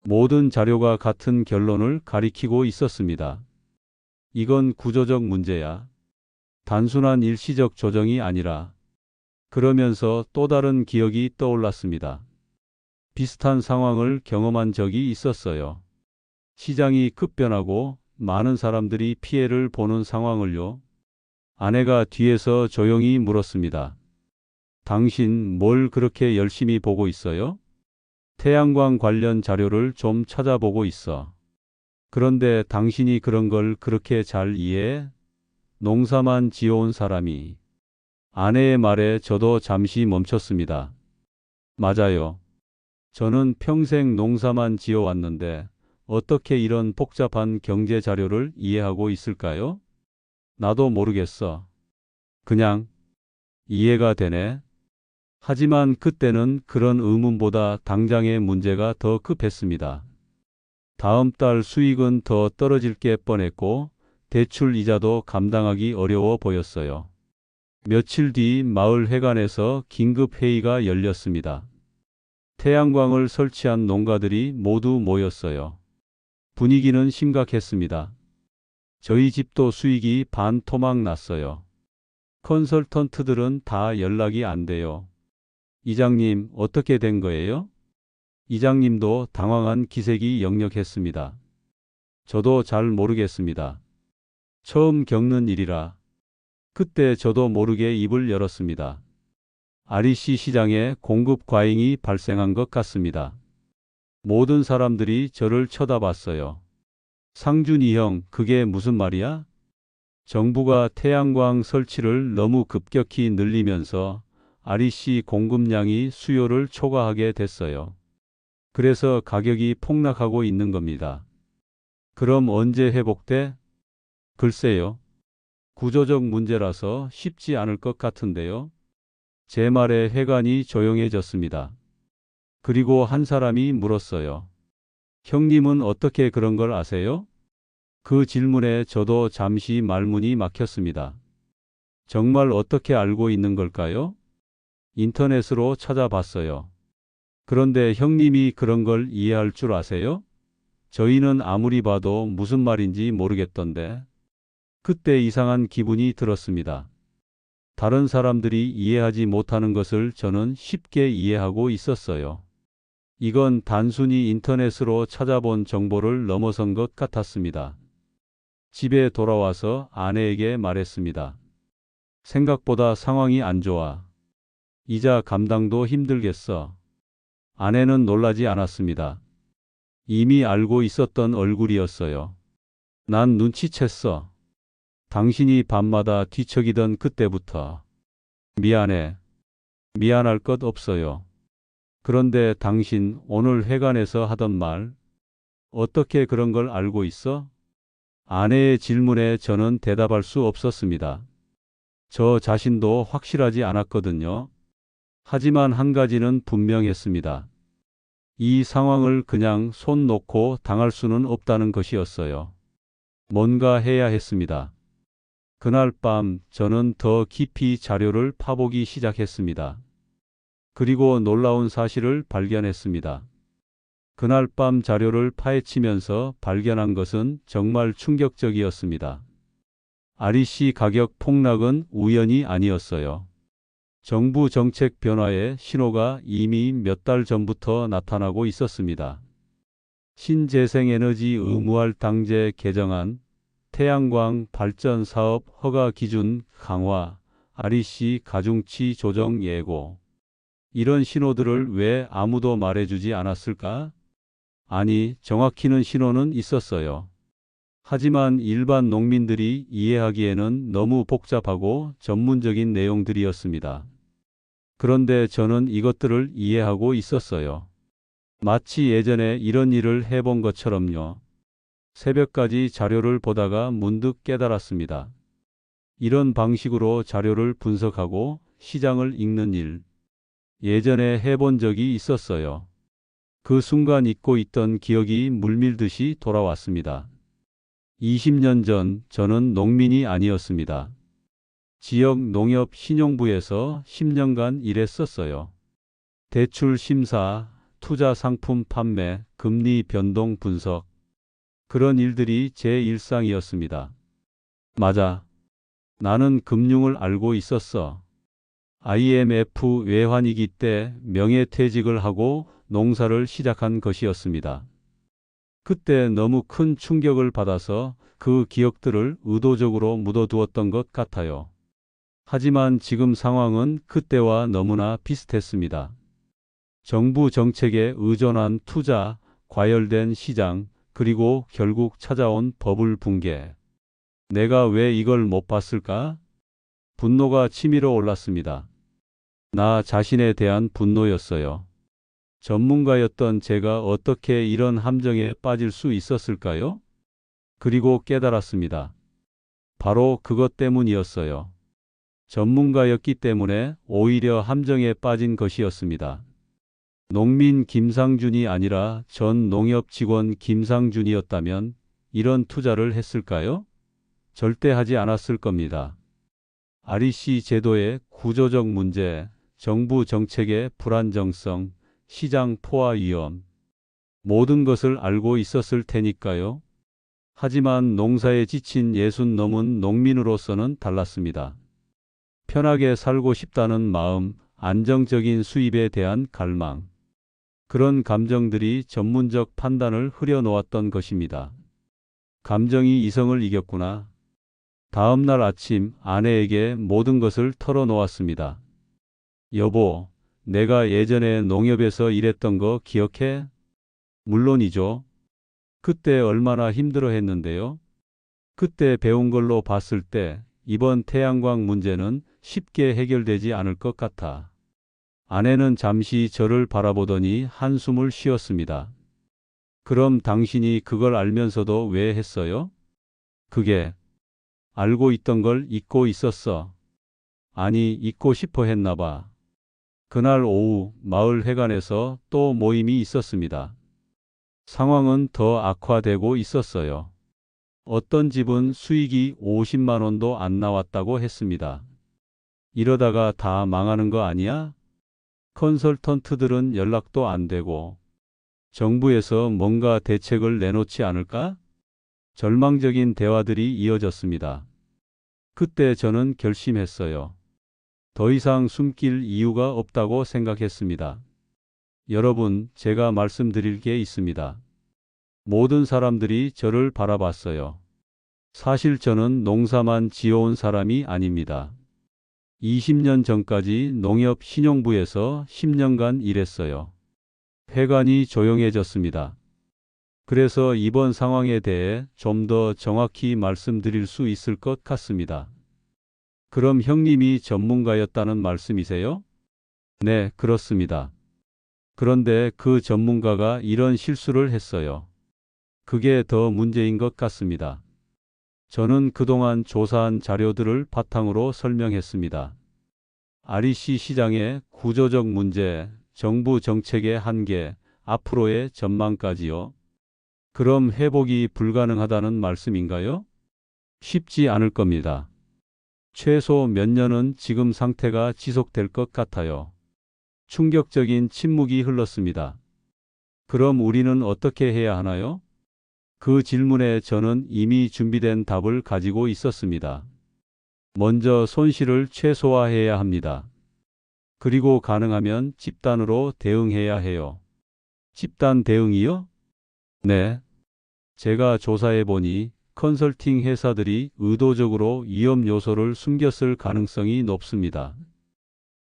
모든 자료가 같은 결론을 가리키고 있었습니다. 이건 구조적 문제야. 단순한 일시적 조정이 아니라. 그러면서 또 다른 기억이 떠올랐습니다. 비슷한 상황을 경험한 적이 있었어요. 시장이 급변하고 많은 사람들이 피해를 보는 상황을요. 아내가 뒤에서 조용히 물었습니다. 당신 뭘 그렇게 열심히 보고 있어요? 태양광 관련 자료를 좀 찾아보고 있어. 그런데 당신이 그런 걸 그렇게 잘 이해해? 농사만 지어온 사람이. 아내의 말에 저도 잠시 멈췄습니다. 맞아요. 저는 평생 농사만 지어왔는데 어떻게 이런 복잡한 경제 자료를 이해하고 있을까요? 나도 모르겠어. 그냥 이해가 되네. 하지만 그때는 그런 의문보다 당장의 문제가 더 급했습니다. 다음 달 수익은 더 떨어질 게 뻔했고 대출 이자도 감당하기 어려워 보였어요. 며칠 뒤 마을 회관에서 긴급 회의가 열렸습니다. 태양광을 설치한 농가들이 모두 모였어요. 분위기는 심각했습니다. 저희 집도 수익이 반토막 났어요. 컨설턴트들은 다 연락이 안 돼요. 이장님, 어떻게 된 거예요? 이장님도 당황한 기색이 역력했습니다. 저도 잘 모르겠습니다. 처음 겪는 일이라. 그때 저도 모르게 입을 열었습니다. REC 시장에 공급 과잉이 발생한 것 같습니다. 모든 사람들이 저를 쳐다봤어요. 상준이 형, 그게 무슨 말이야? 정부가 태양광 설치를 너무 급격히 늘리면서 REC 공급량이 수요를 초과하게 됐어요. 그래서 가격이 폭락하고 있는 겁니다. 그럼 언제 회복돼? 글쎄요. 구조적 문제라서 쉽지 않을 것 같은데요. 제 말에 회관이 조용해졌습니다. 그리고 한 사람이 물었어요. 형님은 어떻게 그런 걸 아세요? 그 질문에 저도 잠시 말문이 막혔습니다. 정말 어떻게 알고 있는 걸까요? 인터넷으로 찾아봤어요. 그런데 형님이 그런 걸 이해할 줄 아세요? 저희는 아무리 봐도 무슨 말인지 모르겠던데. 그때 이상한 기분이 들었습니다. 다른 사람들이 이해하지 못하는 것을 저는 쉽게 이해하고 있었어요. 이건 단순히 인터넷으로 찾아본 정보를 넘어선 것 같았습니다. 집에 돌아와서 아내에게 말했습니다. 생각보다 상황이 안 좋아. 이자 감당도 힘들겠어. 아내는 놀라지 않았습니다. 이미 알고 있었던 얼굴이었어요. 난 눈치챘어. 당신이 밤마다 뒤척이던 그때부터. 미안해. 미안할 것 없어요. 그런데 당신 오늘 회관에서 하던 말, 어떻게 그런 걸 알고 있어? 아내의 질문에 저는 대답할 수 없었습니다. 저 자신도 확실하지 않았거든요. 하지만 한 가지는 분명했습니다. 이 상황을 그냥 손 놓고 당할 수는 없다는 것이었어요. 뭔가 해야 했습니다. 그날 밤 저는 더 깊이 자료를 파보기 시작했습니다. 그리고 놀라운 사실을 발견했습니다. 그날 밤 자료를 파헤치면서 발견한 것은 정말 충격적이었습니다. REC 가격 폭락은 우연이 아니었어요. 정부 정책 변화의 신호가 이미 몇 달 전부터 나타나고 있었습니다. 신재생에너지 의무화 당제 개정안, 태양광 발전 사업 허가 기준 강화, REC 가중치 조정 예고. 이런 신호들을 왜 아무도 말해주지 않았을까? 아니, 정확히는 신호는 있었어요. 하지만 일반 농민들이 이해하기에는 너무 복잡하고 전문적인 내용들이었습니다. 그런데 저는 이것들을 이해하고 있었어요. 마치 예전에 이런 일을 해본 것처럼요. 새벽까지 자료를 보다가 문득 깨달았습니다. 이런 방식으로 자료를 분석하고 시장을 읽는 일, 예전에 해본 적이 있었어요. 그 순간 잊고 있던 기억이 물밀듯이 돌아왔습니다. 20년 전 저는 농민이 아니었습니다. 지역 농협 신용부에서 10년간 일했었어요. 대출 심사, 투자 상품 판매, 금리 변동 분석. 그런 일들이 제 일상이었습니다. 맞아. 나는 금융을 알고 있었어. IMF 외환위기 때 명예퇴직을 하고 농사를 시작한 것이었습니다. 그때 너무 큰 충격을 받아서 그 기억들을 의도적으로 묻어두었던 것 같아요. 하지만 지금 상황은 그때와 너무나 비슷했습니다. 정부 정책에 의존한 투자, 과열된 시장, 그리고 결국 찾아온 버블 붕괴. 내가 왜 이걸 못 봤을까? 분노가 치밀어 올랐습니다. 나 자신에 대한 분노였어요. 전문가였던 제가 어떻게 이런 함정에 빠질 수 있었을까요? 그리고 깨달았습니다. 바로 그것 때문이었어요. 전문가였기 때문에 오히려 함정에 빠진 것이었습니다. 농민 김상준이 아니라 전 농협 직원 김상준이었다면 이런 투자를 했을까요? 절대 하지 않았을 겁니다. REC 제도의 구조적 문제, 정부 정책의 불안정성, 시장 포화 위험, 모든 것을 알고 있었을 테니까요. 하지만 농사에 지친 60 넘은 농민으로서는 달랐습니다. 편하게 살고 싶다는 마음, 안정적인 수입에 대한 갈망. 그런 감정들이 전문적 판단을 흐려놓았던 것입니다. 감정이 이성을 이겼구나. 다음 날 아침 아내에게 모든 것을 털어놓았습니다. 여보, 내가 예전에 농협에서 일했던 거 기억해? 물론이죠. 그때 얼마나 힘들어 했는데요. 그때 배운 걸로 봤을 때 이번 태양광 문제는 쉽게 해결되지 않을 것 같아. 아내는 잠시 저를 바라보더니 한숨을 쉬었습니다. 그럼 당신이 그걸 알면서도 왜 했어요? 그게 알고 있던 걸 잊고 있었어. 아니, 잊고 싶어 했나 봐. 그날 오후 마을 회관에서 또 모임이 있었습니다. 상황은 더 악화되고 있었어요. 어떤 집은 수익이 50만 원도 안 나왔다고 했습니다. 이러다가 다 망하는 거 아니야? 컨설턴트들은 연락도 안 되고 정부에서 뭔가 대책을 내놓지 않을까? 절망적인 대화들이 이어졌습니다. 그때 저는 결심했어요. 더 이상 숨길 이유가 없다고 생각했습니다. 여러분, 제가 말씀드릴 게 있습니다. 모든 사람들이 저를 바라봤어요. 사실 저는 농사만 지어온 사람이 아닙니다. 20년 전까지 농협 신용부에서 10년간 일했어요. 회관이 조용해졌습니다. 그래서 이번 상황에 대해 좀 더 정확히 말씀드릴 수 있을 것 같습니다. 그럼 형님이 전문가였다는 말씀이세요? 네, 그렇습니다. 그런데 그 전문가가 이런 실수를 했어요. 그게 더 문제인 것 같습니다. 저는 그동안 조사한 자료들을 바탕으로 설명했습니다. REC 시장의 구조적 문제, 정부 정책의 한계, 앞으로의 전망까지요. 그럼 회복이 불가능하다는 말씀인가요? 쉽지 않을 겁니다. 최소 몇 년은 지금 상태가 지속될 것 같아요. 충격적인 침묵이 흘렀습니다. 그럼 우리는 어떻게 해야 하나요? 그 질문에 저는 이미 준비된 답을 가지고 있었습니다. 먼저 손실을 최소화해야 합니다. 그리고 가능하면 집단으로 대응해야 해요. 집단 대응이요? 네. 제가 조사해 보니 컨설팅 회사들이 의도적으로 위험 요소를 숨겼을 가능성이 높습니다.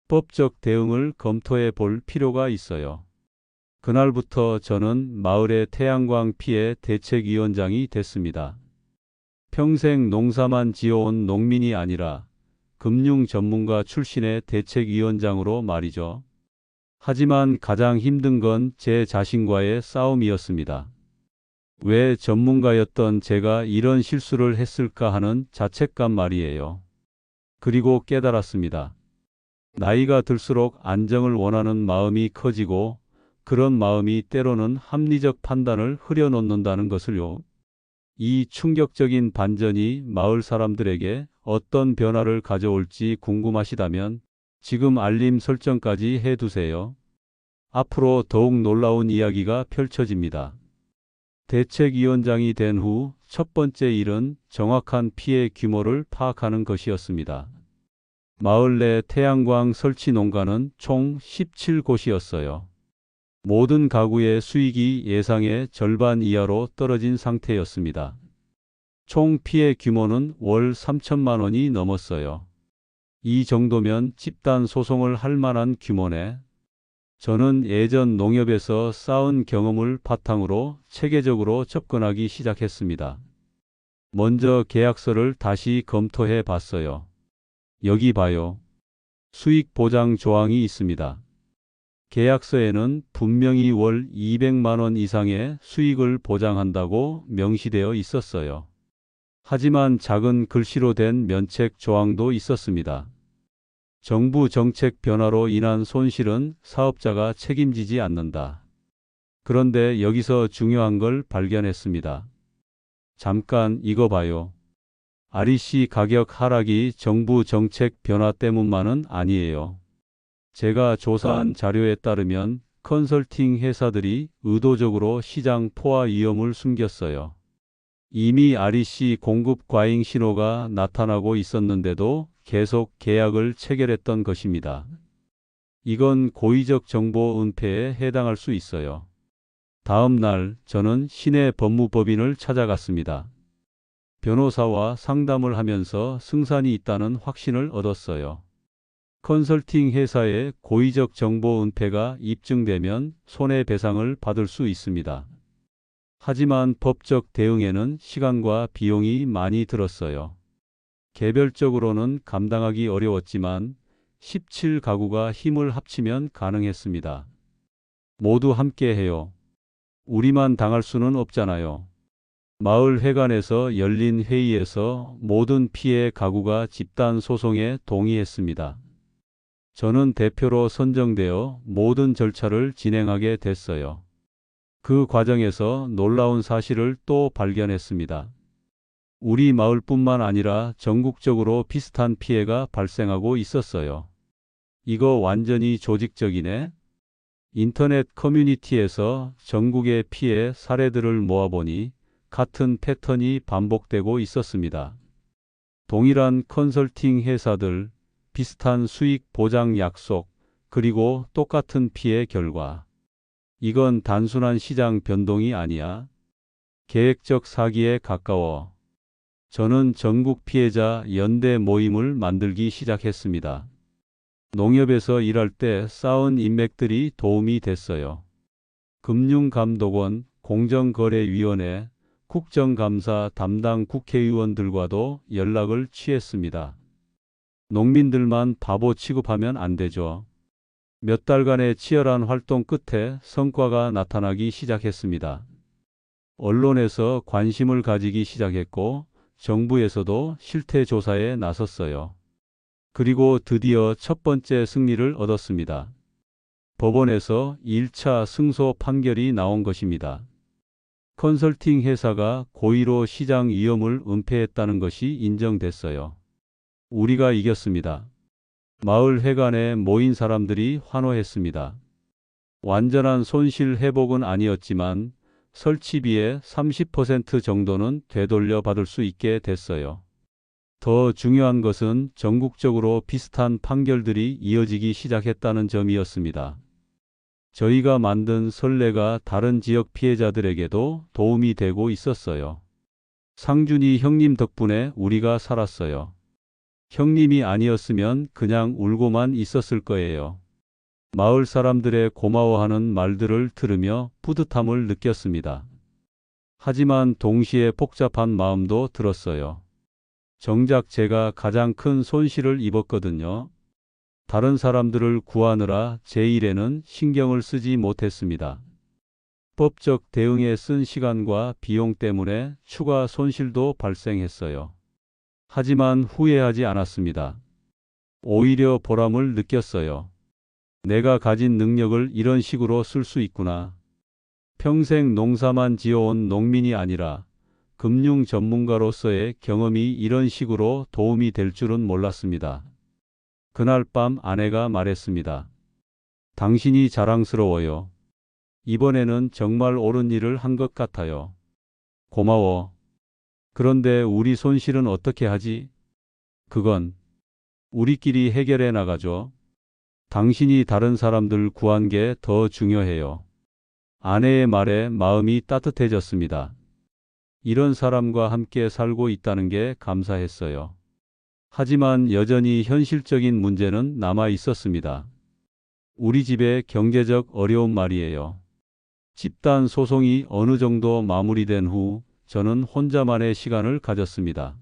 법적 대응을 검토해 볼 필요가 있어요. 그날부터 저는 마을의 태양광 피해 대책위원장이 됐습니다. 평생 농사만 지어온 농민이 아니라 금융 전문가 출신의 대책위원장으로 말이죠. 하지만 가장 힘든 건 제 자신과의 싸움이었습니다. 왜 전문가였던 제가 이런 실수를 했을까 하는 자책감 말이에요. 그리고 깨달았습니다. 나이가 들수록 안정을 원하는 마음이 커지고 그런 마음이 때로는 합리적 판단을 흐려놓는다는 것을요. 이 충격적인 반전이 마을 사람들에게 어떤 변화를 가져올지 궁금하시다면 지금 알림 설정까지 해두세요. 앞으로 더욱 놀라운 이야기가 펼쳐집니다. 대책위원장이 된 후 첫 번째 일은 정확한 피해 규모를 파악하는 것이었습니다. 마을 내 태양광 설치 농가는 총 17곳이었어요. 모든 가구의 수익이 예상의 절반 이하로 떨어진 상태였습니다. 총 피해 규모는 월 3천만 원이 넘었어요. 이 정도면 집단 소송을 할 만한 규모네. 저는 예전 농협에서 쌓은 경험을 바탕으로 체계적으로 접근하기 시작했습니다. 먼저 계약서를 다시 검토해 봤어요. 여기 봐요. 수익 보장 조항이 있습니다. 계약서에는 분명히 월 200만 원 이상의 수익을 보장한다고 명시되어 있었어요. 하지만 작은 글씨로 된 면책 조항도 있었습니다. 정부 정책 변화로 인한 손실은 사업자가 책임지지 않는다. 그런데 여기서 중요한 걸 발견했습니다. 잠깐 이거 봐요. REC 가격 하락이 정부 정책 변화 때문만은 아니에요. 제가 조사한 자료에 따르면 컨설팅 회사들이 의도적으로 시장 포화 위험을 숨겼어요. 이미 REC 공급 과잉 신호가 나타나고 있었는데도 계속 계약을 체결했던 것입니다. 이건 고의적 정보 은폐에 해당할 수 있어요. 다음 날 저는 시내 법무법인을 찾아갔습니다. 변호사와 상담을 하면서 승산이 있다는 확신을 얻었어요. 컨설팅 회사의 고의적 정보 은폐가 입증되면 손해배상을 받을 수 있습니다. 하지만 법적 대응에는 시간과 비용이 많이 들었어요. 개별적으로는 감당하기 어려웠지만 17가구가 힘을 합치면 가능했습니다. 모두 함께 해요. 우리만 당할 수는 없잖아요. 마을 회관에서 열린 회의에서 모든 피해 가구가 집단 소송에 동의했습니다. 저는 대표로 선정되어 모든 절차를 진행하게 됐어요. 그 과정에서 놀라운 사실을 또 발견했습니다. 우리 마을뿐만 아니라 전국적으로 비슷한 피해가 발생하고 있었어요. 이거 완전히 조직적이네. 인터넷 커뮤니티에서 전국의 피해 사례들을 모아보니 같은 패턴이 반복되고 있었습니다. 동일한 컨설팅 회사들, 비슷한 수익 보장 약속, 그리고 똑같은 피해 결과. 이건 단순한 시장 변동이 아니야. 계획적 사기에 가까워. 저는 전국 피해자 연대 모임을 만들기 시작했습니다. 농협에서 일할 때 쌓은 인맥들이 도움이 됐어요. 금융감독원, 공정거래위원회, 국정감사 담당 국회의원들과도 연락을 취했습니다. 농민들만 바보 취급하면 안 되죠. 몇 달간의 치열한 활동 끝에 성과가 나타나기 시작했습니다. 언론에서 관심을 가지기 시작했고 정부에서도 실태 조사에 나섰어요. 그리고 드디어 첫 번째 승리를 얻었습니다. 법원에서 1차 승소 판결이 나온 것입니다. 컨설팅 회사가 고의로 시장 위험을 은폐했다는 것이 인정됐어요. 우리가 이겼습니다. 마을 회관에 모인 사람들이 환호했습니다. 완전한 손실 회복은 아니었지만 설치비의 30% 정도는 되돌려 받을 수 있게 됐어요. 더 중요한 것은 전국적으로 비슷한 판결들이 이어지기 시작했다는 점이었습니다. 저희가 만든 선례가 다른 지역 피해자들에게도 도움이 되고 있었어요. 상준이 형님 덕분에 우리가 살았어요. 형님이 아니었으면 그냥 울고만 있었을 거예요. 마을 사람들의 고마워하는 말들을 들으며 뿌듯함을 느꼈습니다. 하지만 동시에 복잡한 마음도 들었어요. 정작 제가 가장 큰 손실을 입었거든요. 다른 사람들을 구하느라 제 일에는 신경을 쓰지 못했습니다. 법적 대응에 쓴 시간과 비용 때문에 추가 손실도 발생했어요. 하지만 후회하지 않았습니다. 오히려 보람을 느꼈어요. 내가 가진 능력을 이런 식으로 쓸 수 있구나. 평생 농사만 지어온 농민이 아니라 금융 전문가로서의 경험이 이런 식으로 도움이 될 줄은 몰랐습니다. 그날 밤 아내가 말했습니다. 당신이 자랑스러워요. 이번에는 정말 옳은 일을 한 것 같아요. 고마워. 그런데 우리 손실은 어떻게 하지? 그건 우리끼리 해결해 나가죠. 당신이 다른 사람들 구한 게 더 중요해요. 아내의 말에 마음이 따뜻해졌습니다. 이런 사람과 함께 살고 있다는 게 감사했어요. 하지만 여전히 현실적인 문제는 남아 있었습니다. 우리 집의 경제적 어려움 말이에요. 집단 소송이 어느 정도 마무리된 후 저는 혼자만의 시간을 가졌습니다.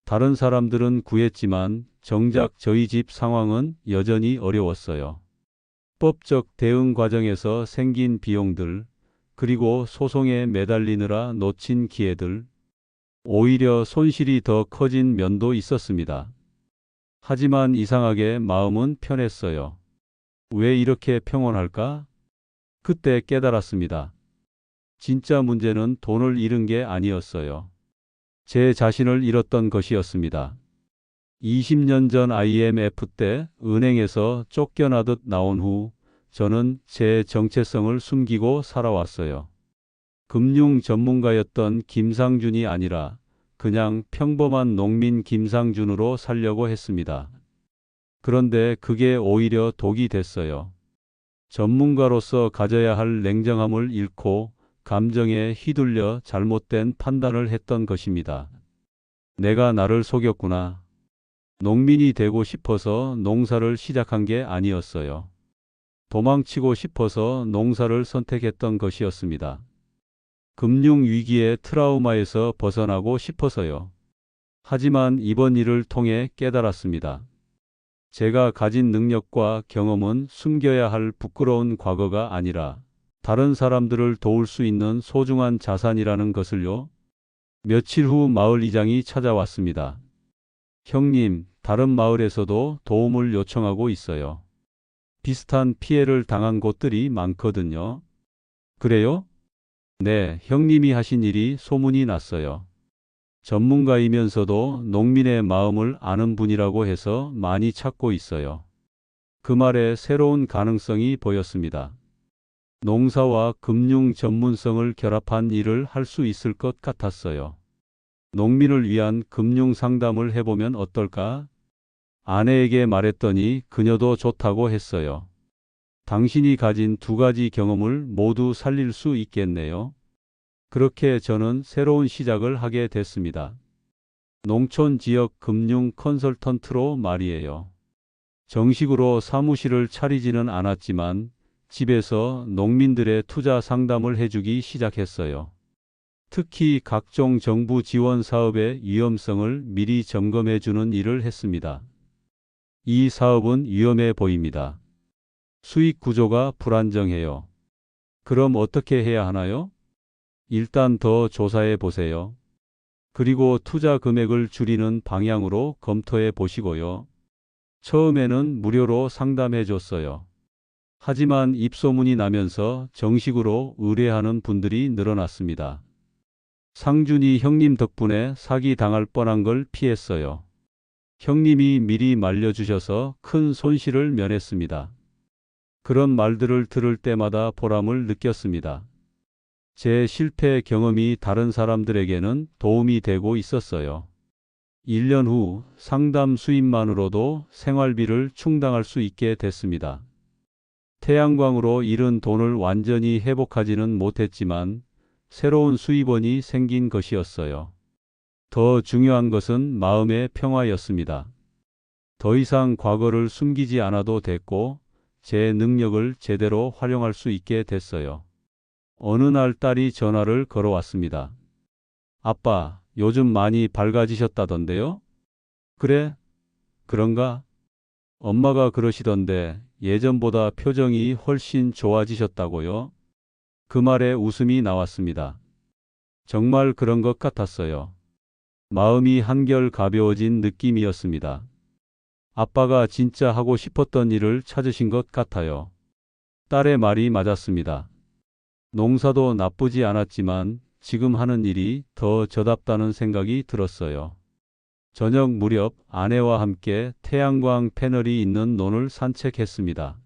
다른 사람들은 구했지만 정작 저희 집 상황은 여전히 어려웠어요. 법적 대응 과정에서 생긴 비용들, 그리고 소송에 매달리느라 놓친 기회들, 오히려 손실이 더 커진 면도 있었습니다. 하지만 이상하게 마음은 편했어요. 왜 이렇게 평온할까? 그때 깨달았습니다. 진짜 문제는 돈을 잃은 게 아니었어요. 제 자신을 잃었던 것이었습니다. 20년 전 IMF 때 은행에서 쫓겨나듯 나온 후 저는 제 정체성을 숨기고 살아왔어요. 금융 전문가였던 김상준이 아니라 그냥 평범한 농민 김상준으로 살려고 했습니다. 그런데 그게 오히려 독이 됐어요. 전문가로서 가져야 할 냉정함을 잃고 감정에 휘둘려 잘못된 판단을 했던 것입니다. 내가 나를 속였구나. 농민이 되고 싶어서 농사를 시작한 게 아니었어요. 도망치고 싶어서 농사를 선택했던 것이었습니다. 금융위기의 트라우마에서 벗어나고 싶어서요. 하지만 이번 일을 통해 깨달았습니다. 제가 가진 능력과 경험은 숨겨야 할 부끄러운 과거가 아니라 다른 사람들을 도울 수 있는 소중한 자산이라는 것을요. 며칠 후 마을 이장이 찾아왔습니다. 형님, 다른 마을에서도 도움을 요청하고 있어요. 비슷한 피해를 당한 곳들이 많거든요. 그래요? 네, 형님이 하신 일이 소문이 났어요. 전문가이면서도 농민의 마음을 아는 분이라고 해서 많이 찾고 있어요. 그 말에 새로운 가능성이 보였습니다. 농사와 금융 전문성을 결합한 일을 할 수 있을 것 같았어요. 농민을 위한 금융 상담을 해보면 어떨까? 아내에게 말했더니 그녀도 좋다고 했어요. 당신이 가진 두 가지 경험을 모두 살릴 수 있겠네요. 그렇게 저는 새로운 시작을 하게 됐습니다. 농촌 지역 금융 컨설턴트로 말이에요. 정식으로 사무실을 차리지는 않았지만 집에서 농민들의 투자 상담을 해주기 시작했어요. 특히 각종 정부 지원 사업의 위험성을 미리 점검해 주는 일을 했습니다. 이 사업은 위험해 보입니다. 수익 구조가 불안정해요. 그럼 어떻게 해야 하나요? 일단 더 조사해 보세요. 그리고 투자 금액을 줄이는 방향으로 검토해 보시고요. 처음에는 무료로 상담해 줬어요. 하지만 입소문이 나면서 정식으로 의뢰하는 분들이 늘어났습니다. 상준이 형님 덕분에 사기 당할 뻔한 걸 피했어요. 형님이 미리 말려주셔서 큰 손실을 면했습니다. 그런 말들을 들을 때마다 보람을 느꼈습니다. 제 실패 경험이 다른 사람들에게는 도움이 되고 있었어요. 1년 후 상담 수입만으로도 생활비를 충당할 수 있게 됐습니다. 태양광으로 잃은 돈을 완전히 회복하지는 못했지만 새로운 수입원이 생긴 것이었어요. 더 중요한 것은 마음의 평화였습니다. 더 이상 과거를 숨기지 않아도 됐고 제 능력을 제대로 활용할 수 있게 됐어요. 어느 날 딸이 전화를 걸어왔습니다. 아빠, 요즘 많이 밝아지셨다던데요? 그래? 그런가? 엄마가 그러시던데 예전보다 표정이 훨씬 좋아지셨다고요? 그 말에 웃음이 나왔습니다. 정말 그런 것 같았어요. 마음이 한결 가벼워진 느낌이었습니다. 아빠가 진짜 하고 싶었던 일을 찾으신 것 같아요. 딸의 말이 맞았습니다. 농사도 나쁘지 않았지만 지금 하는 일이 더 저답다는 생각이 들었어요. 저녁 무렵 아내와 함께 태양광 패널이 있는 논을 산책했습니다.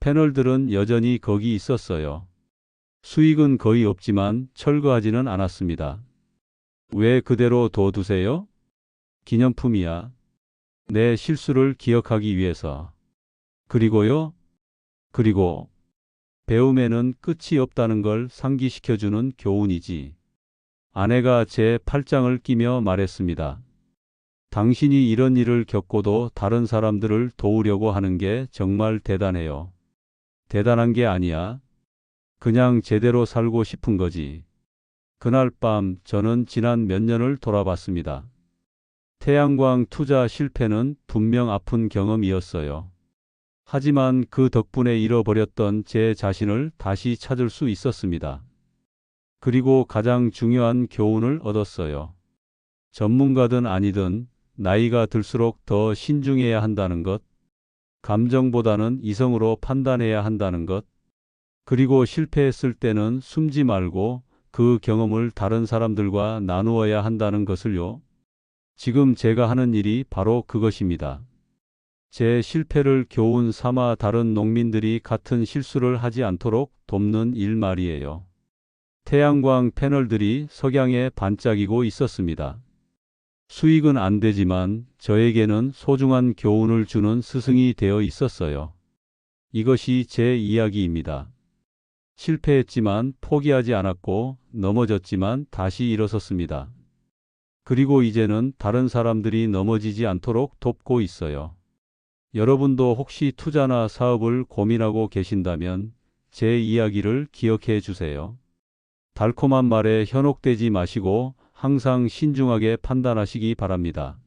패널들은 여전히 거기 있었어요. 수익은 거의 없지만 철거하지는 않았습니다. 왜 그대로 둬두세요? 기념품이야. 내 실수를 기억하기 위해서. 그리고요? 그리고 배움에는 끝이 없다는 걸 상기시켜주는 교훈이지. 아내가 제 팔짱을 끼며 말했습니다. 당신이 이런 일을 겪고도 다른 사람들을 도우려고 하는 게 정말 대단해요. 대단한 게 아니야. 그냥 제대로 살고 싶은 거지. 그날 밤 저는 지난 몇 년을 돌아봤습니다. 태양광 투자 실패는 분명 아픈 경험이었어요. 하지만 그 덕분에 잃어버렸던 제 자신을 다시 찾을 수 있었습니다. 그리고 가장 중요한 교훈을 얻었어요. 전문가든 아니든 나이가 들수록 더 신중해야 한다는 것, 감정보다는 이성으로 판단해야 한다는 것, 그리고 실패했을 때는 숨지 말고 그 경험을 다른 사람들과 나누어야 한다는 것을요. 지금 제가 하는 일이 바로 그것입니다. 제 실패를 교훈 삼아 다른 농민들이 같은 실수를 하지 않도록 돕는 일 말이에요. 태양광 패널들이 석양에 반짝이고 있었습니다. 수익은 안 되지만 저에게는 소중한 교훈을 주는 스승이 되어 있었어요. 이것이 제 이야기입니다. 실패했지만 포기하지 않았고 넘어졌지만 다시 일어섰습니다. 그리고 이제는 다른 사람들이 넘어지지 않도록 돕고 있어요. 여러분도 혹시 투자나 사업을 고민하고 계신다면 제 이야기를 기억해 주세요. 달콤한 말에 현혹되지 마시고 항상 신중하게 판단하시기 바랍니다.